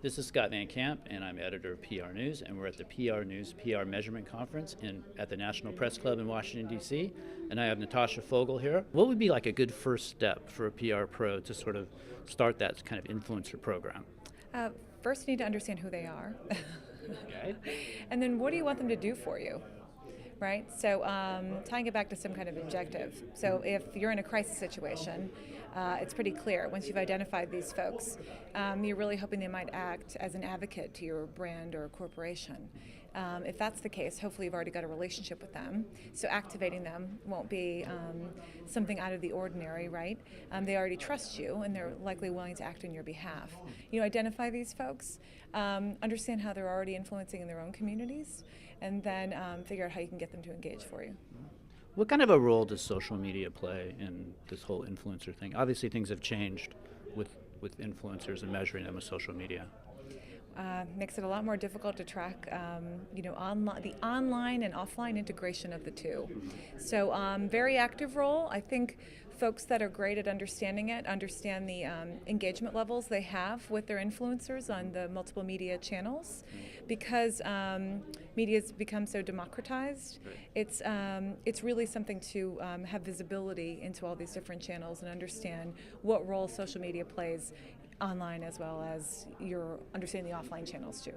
This is Scott Van Camp, and I'm editor of PR News, and we're at the PR News PR Measurement Conference at the National Press Club in Washington, D.C., and I have Natasha Fogel here. What would be like a good first step for a PR pro to sort of start that kind of influencer program? First, you need to understand who they are. Okay. And then what do you want them to do for you? Right? So tying it back to some kind of objective. So if you're in a crisis situation, it's pretty clear. Once you've identified these folks, you're really hoping they might act as an advocate to your brand or corporation. If that's the case, hopefully you've already got a relationship with them. So activating them won't be something out of the ordinary, right? They already trust you, and they're likely willing to act on your behalf. You identify these folks, understand how they're already influencing in their own communities, and then figure out how you can get them to engage for you. What kind of a role does social media play in this whole influencer thing? Obviously, things have changed with influencers and measuring them with social media. Makes it a lot more difficult to track, the online and offline integration of the two. So, very active role. I think folks that are great at understanding it understand the engagement levels they have with their influencers on the multiple media channels, because media's become so democratized. It's really something to have visibility into all these different channels and understand what role social media plays online, as well as you're understanding the offline channels too.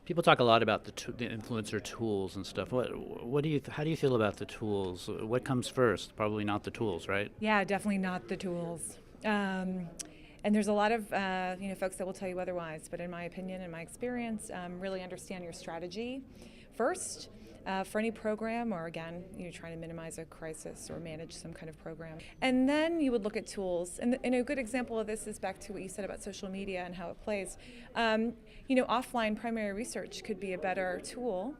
People talk a lot about the influencer tools and stuff. How do you feel about the tools? What comes first? Probably not the tools, right? Yeah, definitely not the tools. And there's a lot of folks that will tell you otherwise. But in my opinion, in my experience, really understand your strategy first. For any program, or again, trying to minimize a crisis or manage some kind of program. And then you would look at tools. And a good example of this is back to what you said about social media and how it plays. Offline primary research could be a better tool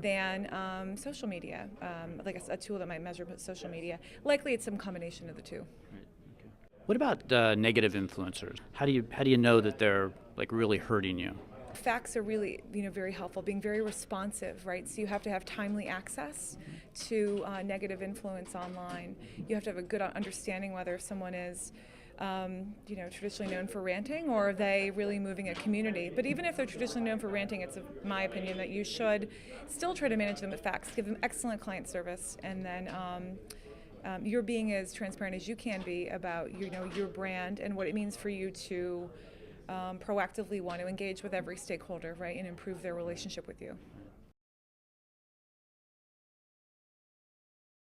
than social media, like a tool that might measure social media. Likely it's some combination of the two. Right. Okay. What about negative influencers? How do you know that they're like really hurting you? Facts are really, very helpful, being very responsive, right? So you have to have timely access to negative influence online. You have to have a good understanding whether someone is, traditionally known for ranting, or are they really moving a community. But even if they're traditionally known for ranting, it's my opinion that you should still try to manage them with facts, give them excellent client service, and then you're being as transparent as you can be about, your brand and what it means for you to proactively want to engage with every stakeholder, right, and improve their relationship with you.